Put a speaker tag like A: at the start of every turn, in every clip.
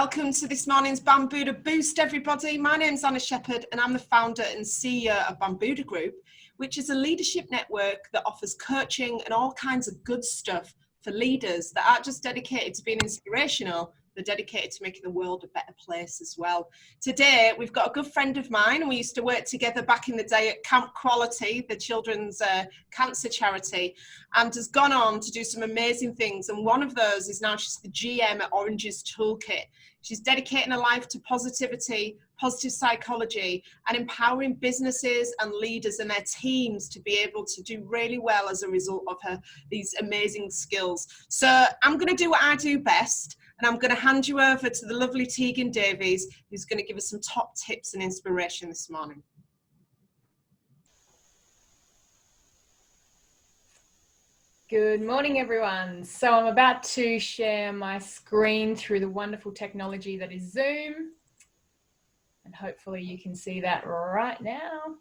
A: Welcome to this morning's Bambuddha Boost, everybody. My name's Anna Shepherd and I'm the founder and CEO of Bambuddha Group, which is a leadership network that offers coaching and all kinds of good stuff for leaders that aren't just dedicated to being inspirational, they're dedicated to making the world a better place as well. Today, we've got a good friend of mine, and we used to work together back in the day at Camp Quality, the children's cancer charity, and has gone on to do some amazing things. And one of those is now she's the GM at Orange's Toolkit. She's dedicating her life to positivity, positive psychology, and empowering businesses and leaders and their teams to be able to do really well as a result of these amazing skills. So I'm going to do what I do best, and I'm going to hand you over to the lovely Tegan Davies, who's going to give us some top tips and inspiration this morning.
B: Good morning, everyone. So I'm about to share my screen through the wonderful technology that is Zoom. And hopefully you can see that right now.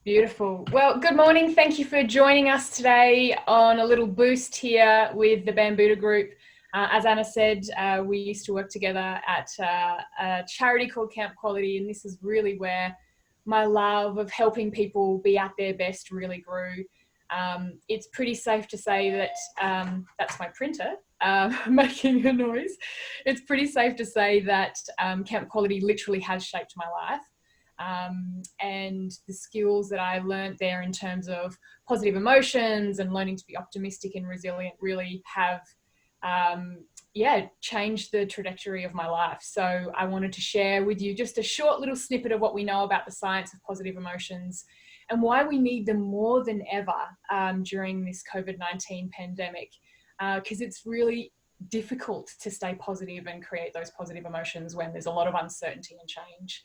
B: Beautiful. Well, good morning. Thank you for joining us today on a little boost here with the Bambuddha Group. As Anna said, we used to work together at a charity called Camp Quality, and this is really where my love of helping people be at their best really grew. It's pretty safe to say that, that's my printer making a noise. It's pretty safe to say that Camp Quality literally has shaped my life. And the skills that I learned there in terms of positive emotions and learning to be optimistic and resilient really have changed the trajectory of my life. So I wanted to share with you just a short little snippet of what we know about the science of positive emotions and why we need them more than ever during this COVID-19 pandemic, because it's really difficult to stay positive and create those positive emotions when there's a lot of uncertainty and change.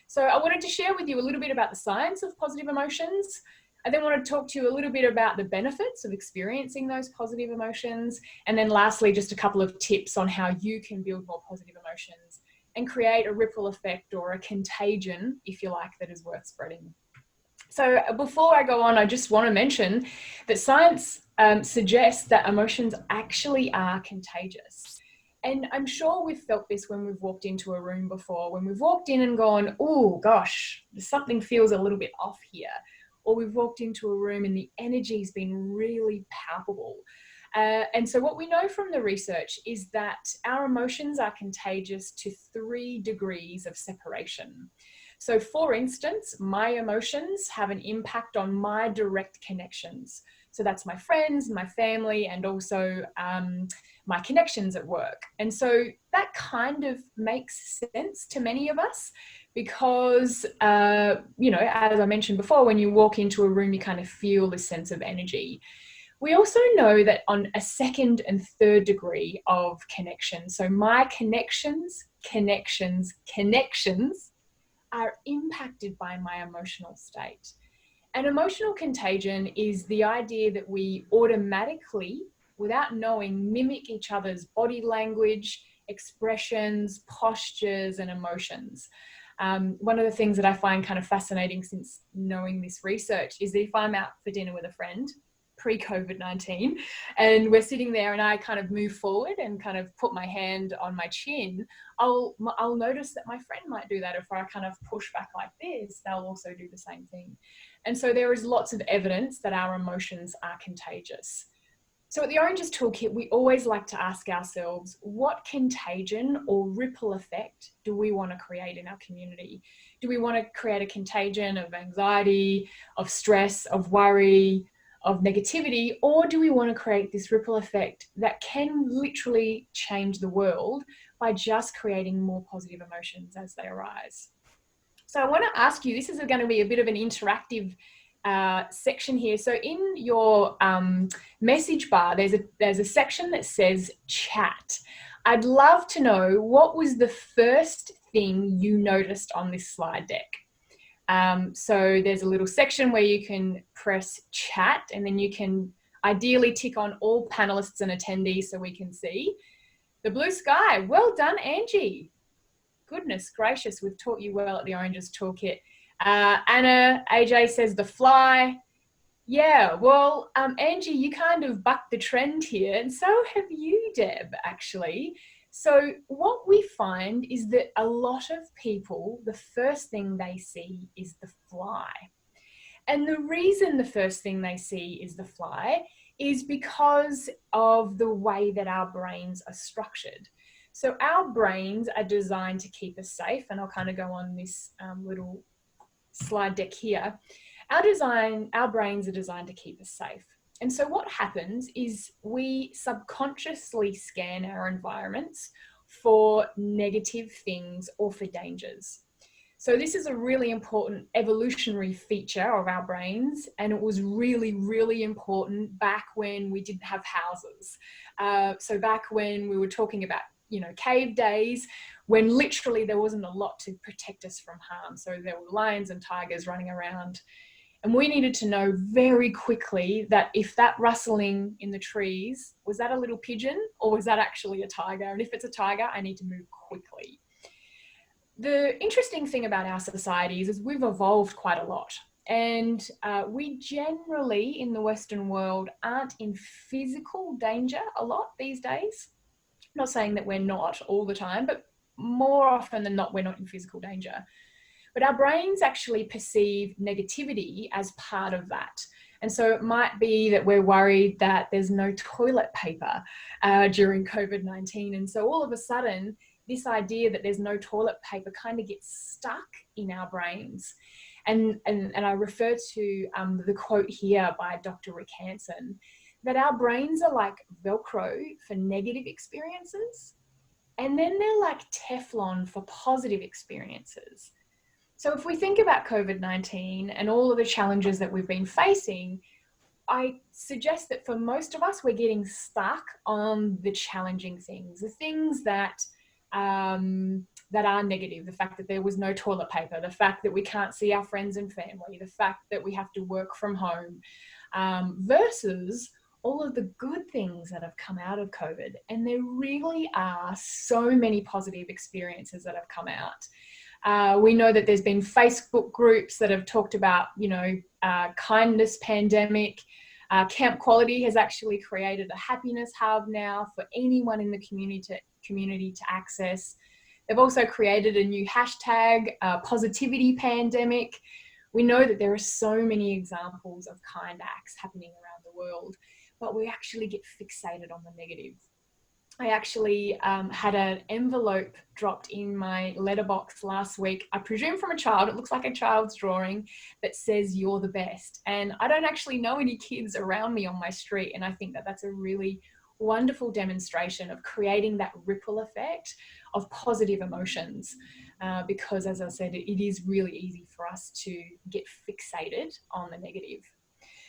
B: So I wanted to share with you a little bit about the science of positive emotions. I then want to talk to you a little bit about the benefits of experiencing those positive emotions. And then lastly, just a couple of tips on how you can build more positive emotions and create a ripple effect or a contagion, if you like, that is worth spreading. So before I go on, I just want to mention that science suggests that emotions actually are contagious. And I'm sure we've felt this when we've walked into a room before, when we've walked in and gone, oh gosh, something feels a little bit off here. Or we've walked into a room and the energy's been really palpable. And so what we know from the research is that our emotions are contagious to 3 degrees of separation. So for instance, my emotions have an impact on my direct connections. So that's my friends, my family, and also my connections at work. And so that kind of makes sense to many of us because, as I mentioned before, when you walk into a room, you kind of feel this sense of energy. We also know that on a 2nd and 3rd degree of connection, so my connections are impacted by my emotional state. An emotional contagion is the idea that we automatically, without knowing, mimic each other's body language, expressions, postures, and emotions. One of the things that I find kind of fascinating since knowing this research is that if I'm out for dinner with a friend, pre-COVID-19, and we're sitting there and I kind of move forward and kind of put my hand on my chin, I'll notice that my friend might do that. If I kind of push back like this, they'll also do the same thing. And so there is lots of evidence that our emotions are contagious. So at the Orange's Toolkit, we always like to ask ourselves, what contagion or ripple effect do we want to create in our community? Do we want to create a contagion of anxiety, of stress, of worry, of negativity, or do we want to create this ripple effect that can literally change the world by just creating more positive emotions as they arise? So I want to ask you, this is going to be a bit of an interactive section here. So in your message bar, there's a section that says chat. I'd love to know, what was the first thing you noticed on this slide deck? So there's a little section where you can press chat, and then you can ideally tick on all panelists and attendees so we can see. The blue sky, well done, Angie. Goodness gracious, we've taught you well at the Orange's Toolkit. Anna, AJ says the fly. Yeah, well, Angie, you kind of bucked the trend here, and so have you, Deb, actually. So, what we find is that a lot of people, the first thing they see is the fly. And the reason the first thing they see is the fly is because of the way that our brains are structured. So, our brains are designed to keep us safe, and I'll kind of go on this little slide deck here. Our brains are designed to keep us safe. And so what happens is we subconsciously scan our environments for negative things or for dangers. So this is a really important evolutionary feature of our brains, and it was really, really important back when we didn't have houses. So back when we were talking about, cave days, when literally there wasn't a lot to protect us from harm. So there were lions and tigers running around, and we needed to know very quickly that if that rustling in the trees, was that a little pigeon or was that actually a tiger? And if it's a tiger, I need to move quickly. The interesting thing about our societies is we've evolved quite a lot. And we generally in the Western world aren't in physical danger a lot these days. I'm not saying that we're not all the time, but more often than not, we're not in physical danger. But our brains actually perceive negativity as part of that. And so it might be that we're worried that there's no toilet paper during COVID-19. And so all of a sudden, this idea that there's no toilet paper kind of gets stuck in our brains. And I refer to the quote here by Dr. Rick Hanson, that our brains are like Velcro for negative experiences, and then they're like Teflon for positive experiences. So if we think about COVID-19 and all of the challenges that we've been facing, I suggest that for most of us, we're getting stuck on the challenging things, the things that that are negative, the fact that there was no toilet paper, the fact that we can't see our friends and family, the fact that we have to work from home, versus all of the good things that have come out of COVID. And there really are so many positive experiences that have come out. We know that there's been Facebook groups that have talked about, kindness pandemic. Camp Quality has actually created a happiness hub now for anyone in the community to access. They've also created a new hashtag, positivity pandemic. We know that there are so many examples of kind acts happening around the world, but we actually get fixated on the negative. I actually had an envelope dropped in my letterbox last week, I presume from a child. It looks like a child's drawing that says, "You're the best." And I don't actually know any kids around me on my street. And I think that that's a really wonderful demonstration of creating that ripple effect of positive emotions. Because as I said, it is really easy for us to get fixated on the negative.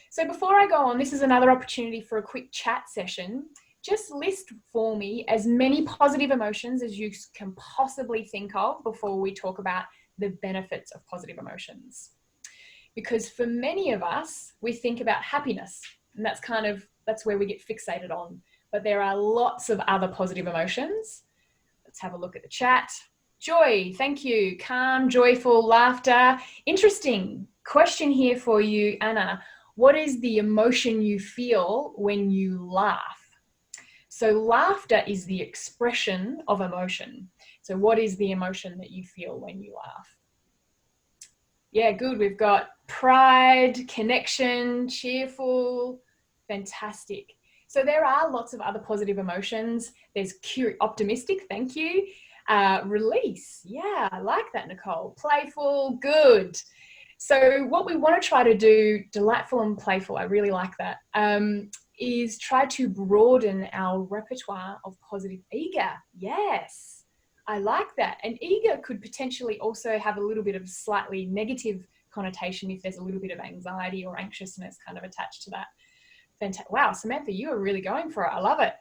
B: So before I go on, this is another opportunity for a quick chat session. Just list for me as many positive emotions as you can possibly think of before we talk about the benefits of positive emotions. Because for many of us, we think about happiness, and that's where we get fixated on. But there are lots of other positive emotions. Let's have a look at the chat. Joy, thank you. Calm, joyful, laughter. Interesting question here for you, Anna. What is the emotion you feel when you laugh? So laughter is the expression of emotion. So what is the emotion that you feel when you laugh? Yeah, good. We've got pride, connection, cheerful, fantastic. So there are lots of other positive emotions. There's optimistic, thank you. Release, yeah, I like that, Nicole. Playful, good. So what we want to try to do, delightful and playful, I really like that, is try to broaden our repertoire of positive. Eager, yes, I like that. And eager could potentially also have a little bit of slightly negative connotation if there's a little bit of anxiety or anxiousness kind of attached to that. Wow, Samantha, you are really going for it. I love it.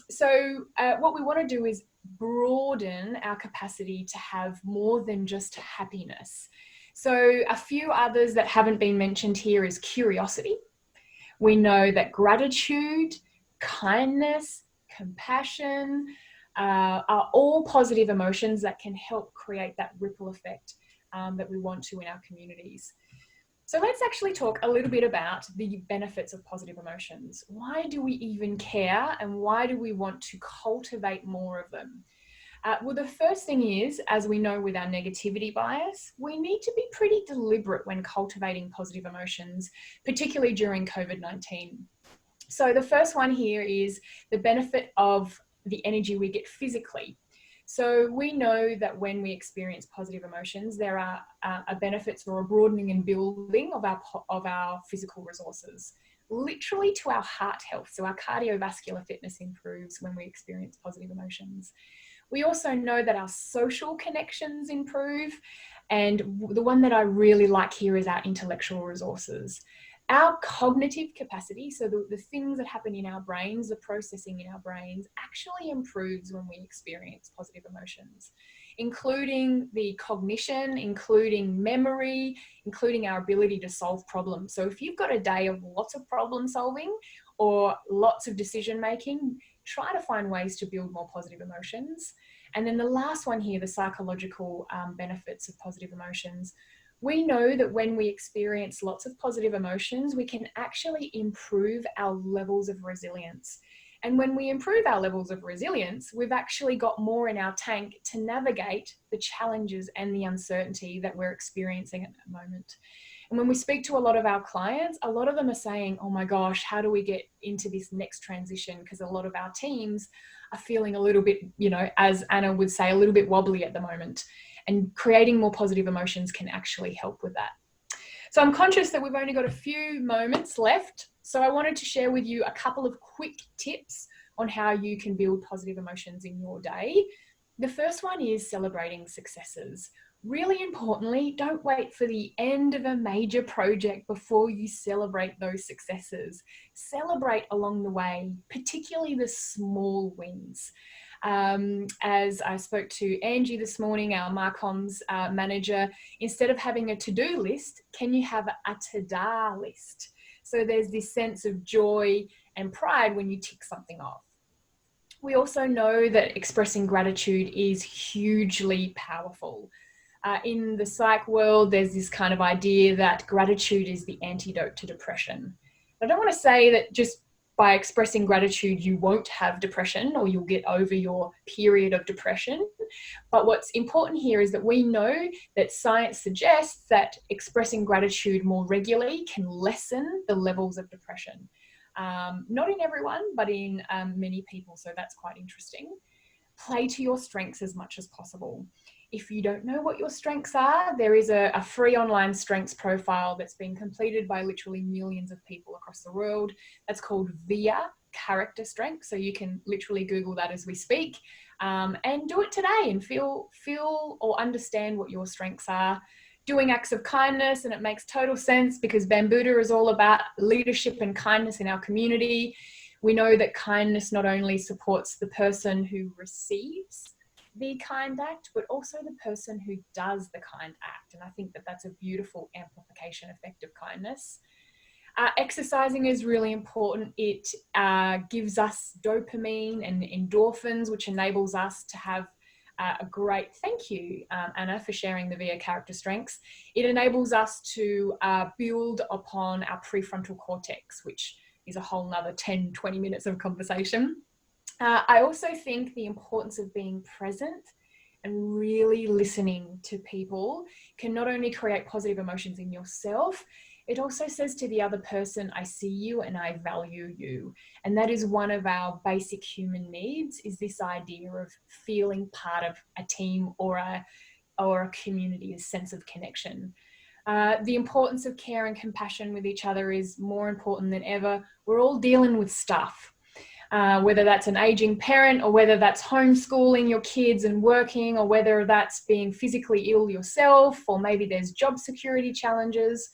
B: So what we want to do is broaden our capacity to have more than just happiness. So a few others that haven't been mentioned here is curiosity. We know that gratitude, kindness, compassion are all positive emotions that can help create that ripple effect that we want to in our communities. So let's actually talk a little bit about the benefits of positive emotions. Why do we even care, and why do we want to cultivate more of them? Well, the first thing is, as we know with our negativity bias, we need to be pretty deliberate when cultivating positive emotions, particularly during COVID-19. So the first one here is the benefit of the energy we get physically. So we know that when we experience positive emotions, there are benefits or a broadening and building of our physical resources, literally to our heart health. So our cardiovascular fitness improves when we experience positive emotions. We also know that our social connections improve. And the one that I really like here is our intellectual resources. Our cognitive capacity, so the things that happen in our brains, the processing in our brains, actually improves when we experience positive emotions, including the cognition, including memory, including our ability to solve problems. So if you've got a day of lots of problem solving or lots of decision making, try to find ways to build more positive emotions. And then the last one here, the psychological benefits of positive emotions. We know that when we experience lots of positive emotions, we can actually improve our levels of resilience. And when we improve our levels of resilience, we've actually got more in our tank to navigate the challenges and the uncertainty that we're experiencing at the moment. And when we speak to a lot of our clients, a lot of them are saying, oh my gosh, how do we get into this next transition? Because a lot of our teams are feeling a little bit, as Anna would say, a little bit wobbly at the moment. And creating more positive emotions can actually help with that. So I'm conscious that we've only got a few moments left. So I wanted to share with you a couple of quick tips on how you can build positive emotions in your day. The first one is celebrating successes. Really importantly, don't wait for the end of a major project before you celebrate those successes. Celebrate along the way, particularly the small wins. As I spoke to Angie this morning, our Marcoms manager, instead of having a to-do list, can you have a ta-da list? So there's this sense of joy and pride when you tick something off. We also know that expressing gratitude is hugely powerful. In the psych world, there's this kind of idea that gratitude is the antidote to depression. I don't want to say that just by expressing gratitude, you won't have depression or you'll get over your period of depression. But what's important here is that we know that science suggests that expressing gratitude more regularly can lessen the levels of depression. Not in everyone, but in many people. So that's quite interesting. Play to your strengths as much as possible. If you don't know what your strengths are, there is a free online strengths profile that's been completed by literally millions of people across the world. That's called VIA, character strength. So you can literally Google that as we speak, and do it today and feel or understand what your strengths are. Doing acts of kindness, and it makes total sense because Bambuddha is all about leadership and kindness in our community. We know that kindness not only supports the person who receives the kind act, but also the person who does the kind act. And I think that that's a beautiful amplification effect of kindness. Exercising is really important. It gives us dopamine and endorphins, which enables us to have a great, thank you, Anna, for sharing the VIA character strengths. It enables us to build upon our prefrontal cortex, which is a whole nother 10, 20 minutes of conversation. I also think the importance of being present and really listening to people can not only create positive emotions in yourself, it also says to the other person, I see you and I value you. And that is one of our basic human needs, is this idea of feeling part of a team or a community, a sense of connection. The importance of care and compassion with each other is more important than ever. We're all dealing with stuff. Whether that's an aging parent or whether that's homeschooling your kids and working, or whether that's being physically ill yourself, or maybe there's job security challenges.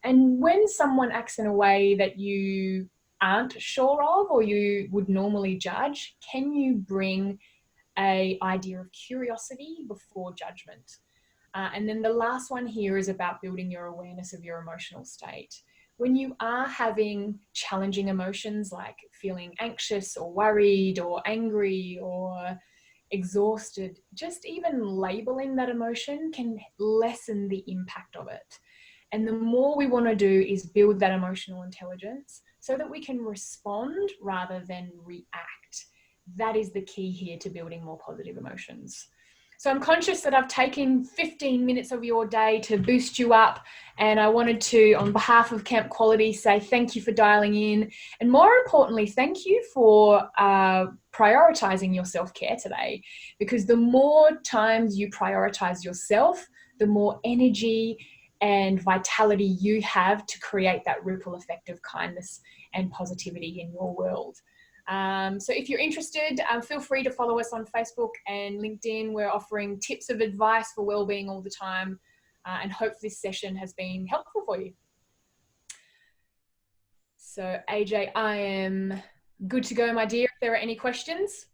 B: And when someone acts in a way that you aren't sure of or you would normally judge, can you bring an idea of curiosity before judgment? And then the last one here is about building your awareness of your emotional state. When you are having challenging emotions like feeling anxious or worried or angry or exhausted, just even labeling that emotion can lessen the impact of it. And the more we want to do is build that emotional intelligence so that we can respond rather than react. That is the key here to building more positive emotions. So I'm conscious that I've taken 15 minutes of your day to boost you up. And I wanted to, on behalf of Camp Quality, say thank you for dialing in. And more importantly, thank you for prioritizing your self-care today. Because the more times you prioritize yourself, the more energy and vitality you have to create that ripple effect of kindness and positivity in your world. So if you're interested, feel free to follow us on Facebook and LinkedIn. We're offering tips of advice for wellbeing all the time, and hope this session has been helpful for you. So AJ, I am good to go, my dear. If there are any questions.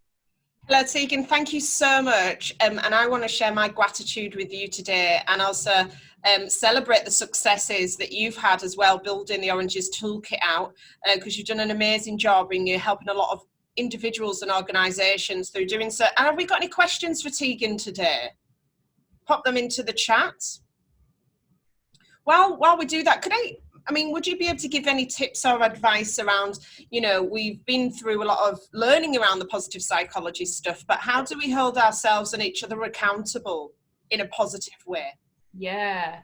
A: Hello, Tegan. Thank you so much. And I want to share my gratitude with you today, and also celebrate the successes that you've had as well, building the Oranges Toolkit out, because you've done an amazing job and you're helping a lot of individuals and organisations through doing so. And have we got any questions for Tegan today? Pop them into the chat. While we do that, would you be able to give any tips or advice around, we've been through a lot of learning around the positive psychology stuff, but how do we hold ourselves and each other accountable in a positive way?
B: Yeah,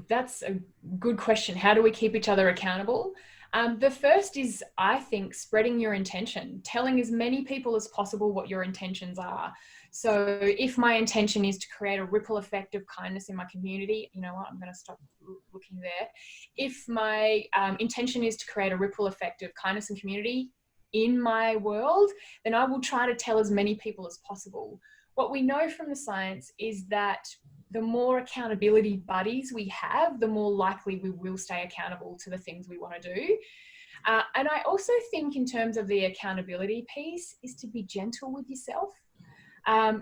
B: that's a good question. How do we keep each other accountable? The first is, I think, spreading your intention, telling as many people as possible what your intentions are. So if my intention is to create a ripple effect of kindness in my community, you know what, I'm going to stop looking there. If my intention is to create a ripple effect of kindness and community in my world, then I will try to tell as many people as possible. What we know from the science is that the more accountability buddies we have, the more likely we will stay accountable to the things we want to do. And I also think, in terms of the accountability piece, is to be gentle with yourself.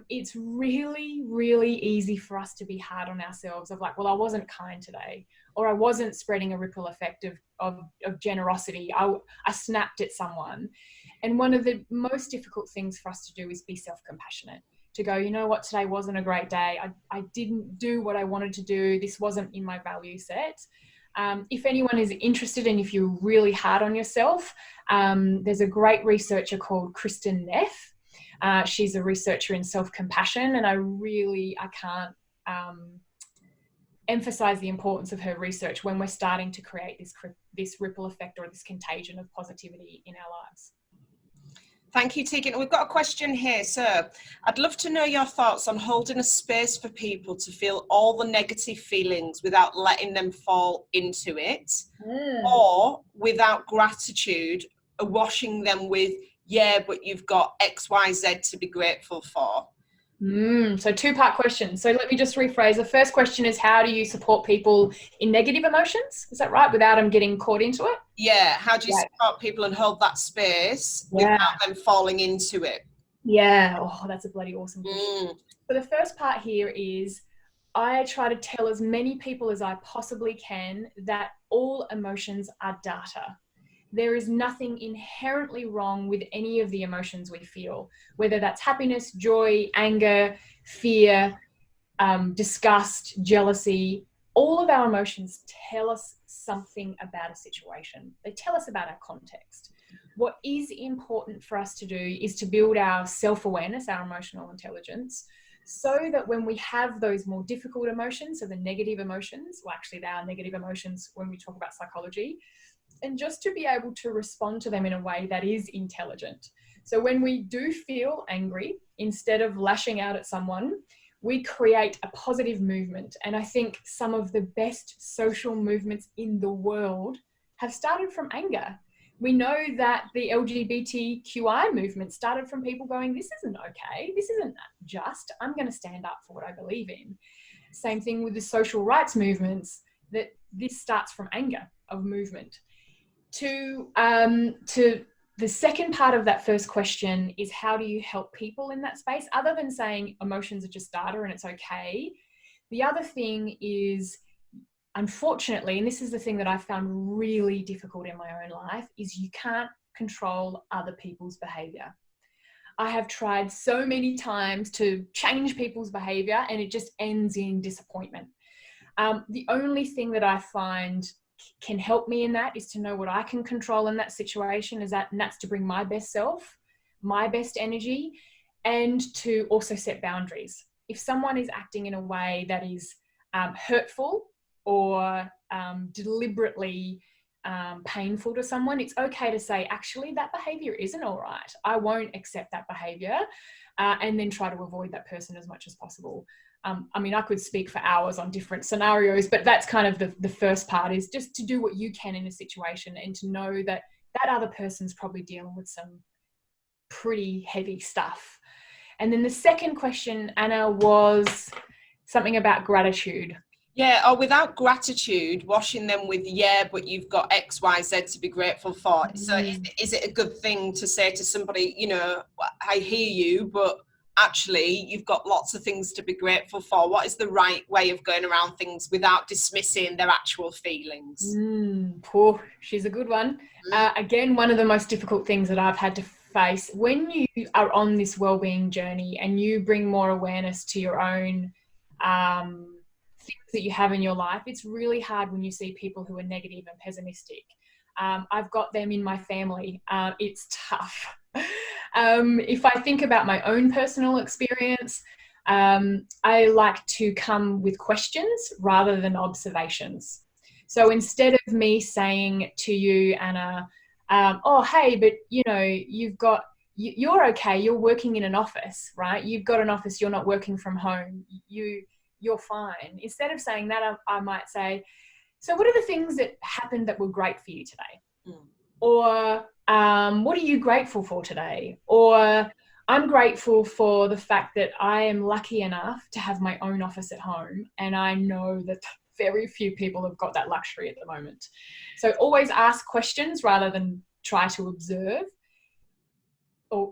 B: It's really, really easy for us to be hard on ourselves, of like, well, I wasn't kind today, or I wasn't spreading a ripple effect of generosity. I snapped at someone. And one of the most difficult things for us to do is be self-compassionate, to go, you know what, today wasn't a great day. I didn't do what I wanted to do. This wasn't in my value set. If anyone is interested, and if you're really hard on yourself, there's a great researcher called Kristen Neff. She's a researcher in self-compassion, and I can't emphasize the importance of her research when we're starting to create this ripple effect, or this contagion of positivity in our lives.
A: Thank you, Tegan. We've got a question here. So I'd love to know your thoughts on holding a space for people to feel all the negative feelings without letting them fall into it, or without gratitude, washing them with, yeah, but you've got X, Y, Z to be grateful for.
B: So two-part question. So let me just rephrase. The first question is, how do you support people in negative emotions? Is that right? Without them getting caught into it?
A: Yeah. How do you support people and hold that space without them falling into it?
B: Yeah. Oh, that's a bloody awesome question. So the first part here is, I try to tell as many people as I possibly can that all emotions are data. There is nothing inherently wrong with any of the emotions we feel, whether that's happiness, joy, anger, fear, disgust, jealousy. All of our emotions tell us something about a situation. They tell us about our context. What is important for us to do is to build our self-awareness, our emotional intelligence, so that when we have those more difficult emotions, so the negative emotions, well, actually they are negative emotions when we talk about psychology, and just to be able to respond to them in a way that is intelligent. So when we do feel angry, instead of lashing out at someone, we create a positive movement. And I think some of the best social movements in the world have started from anger. We know that the LGBTQI movement started from people going, this isn't okay, this isn't just, I'm going to stand up for what I believe in. Same thing with the social rights movements, that this starts from anger of movement. To the second part of that first question is, how do you help people in that space? Other than saying emotions are just data and it's okay. The other thing is, unfortunately, and this is the thing that I found really difficult in my own life, is you can't control other people's behavior. I have tried so many times to change people's behavior and it just ends in disappointment. The only thing that I find can help me in that is to know what I can control in that situation, and that's to bring my best self, my best energy, and to also set boundaries. If someone is acting in a way that is hurtful or deliberately painful to someone, it's okay to say, actually, that behavior isn't all right. I won't accept that behavior, and then try to avoid that person as much as possible. I mean, I could speak for hours on different scenarios, but that's kind of the first part, is just to do what you can in a situation and to know that that other person's probably dealing with some pretty heavy stuff. And then the second question, Anna, was something about gratitude.
A: Yeah, or without gratitude, washing them with, yeah, but you've got X, Y, Z to be grateful for. So is it a good thing to say to somebody, you know, I hear you, but actually you've got lots of things to be grateful for? What is the right way of going around things without dismissing their actual feelings?
B: She's a good one. Again, one of the most difficult things that I've had to face when you are on this well-being journey and you bring more awareness to your own things that you have in your life. It's really hard when you see people who are negative and pessimistic. I've got them in my family. It's tough. If I think about my own personal experience, I like to come with questions rather than observations. So instead of me saying to you, Anna, oh, hey, but you know, you're okay. You're working in an office, right? You've got an office. You're not working from home. You're fine. Instead of saying that, I might say, so what are the things that happened that were great for you today? Or what are you grateful for today? Or I'm grateful for the fact that I am lucky enough to have my own office at home. And I know that very few people have got that luxury at the moment. So always ask questions rather than try to observe or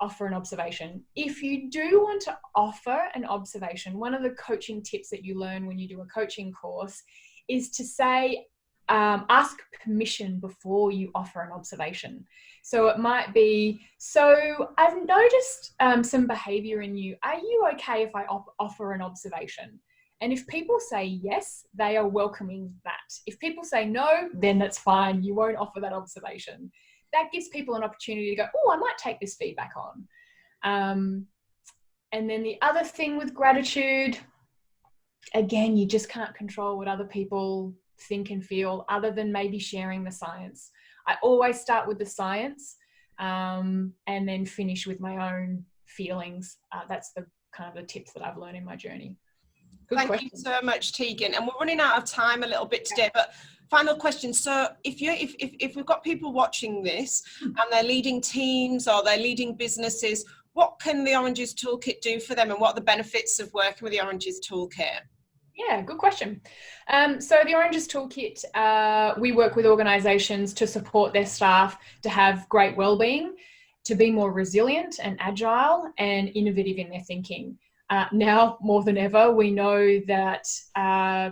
B: offer an observation. If you do want to offer an observation, one of the coaching tips that you learn when you do a coaching course is to say, ask permission before you offer an observation. So it might be, so I've noticed some behavior in you. Are you okay if I offer an observation? And if people say yes, they are welcoming that. If people say no, then that's fine. You won't offer that observation. That gives people an opportunity to go, oh, I might take this feedback on. And then the other thing with gratitude, again, you just can't control what other people think and feel other than maybe sharing the science. I always start with the science and then finish with my own feelings. That's the kind of the tips that I've learned in my journey.
A: Thank you so much, Tegan. And we're running out of time a little bit today, but final question. So if we've got people watching this and they're leading teams or they're leading businesses, what can the Oranges Toolkit do for them, and what are the benefits of working with the Oranges Toolkit?
B: Yeah, good question. So the Oranges Toolkit, we work with organisations to support their staff to have great wellbeing, to be more resilient and agile and innovative in their thinking. Now, more than ever, we know that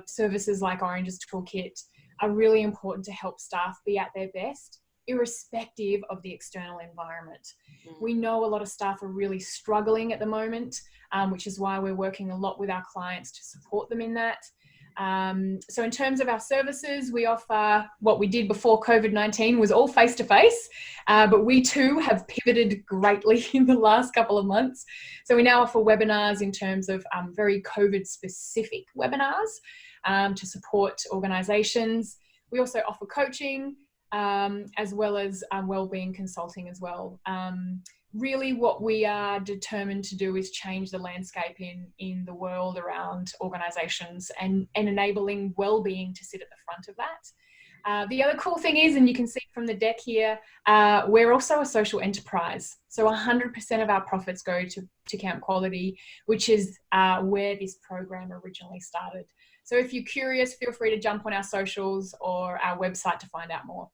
B: services like Oranges Toolkit are really important to help staff be at their best, irrespective of the external environment. We know a lot of staff are really struggling at the moment, which is why we're working a lot with our clients to support them in that. So in terms of our services, we offer what we did before COVID-19 was all face-to-face, but we too have pivoted greatly in the last couple of months. So we now offer webinars in terms of very COVID-specific webinars to support organisations. We also offer coaching as well as wellbeing consulting as well. Really what we are determined to do is change the landscape in the world around organisations and enabling wellbeing to sit at the front of that. The other cool thing is, and you can see from the deck here, we're also a social enterprise. So 100% of our profits go to Camp Quality, which is where this program originally started. So if you're curious, feel free to jump on our socials or our website to find out more.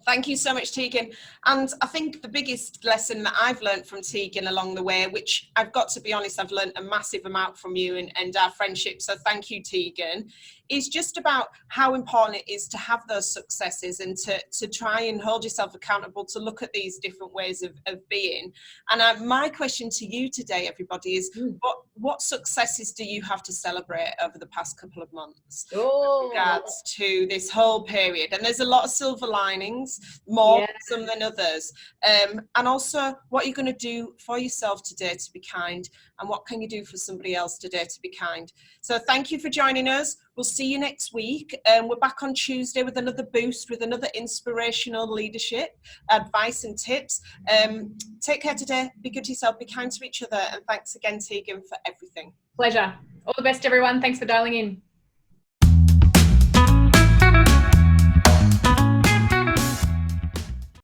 A: Thank you so much, Tegan. And I think the biggest lesson that I've learned from Tegan along the way, which I've got to be honest, I've learned a massive amount from you and our friendship, so thank you, Tegan, is just about how important it is to have those successes and to try and hold yourself accountable, to look at these different ways of being. And my question to you today, everybody, is what successes do you have to celebrate over the past couple of months with regards to this whole period? And there's a lot of silver linings, more some than others. And also, what are you going to do for yourself today to be kind? And what can you do for somebody else today to be kind? So thank you for joining us. We'll see you next week. We're back on Tuesday with another boost, with another inspirational leadership advice and tips. Take care today. Be good to yourself. Be kind to each other. And thanks again, Tegan, for everything.
B: Pleasure. All the best, everyone. Thanks for dialing in.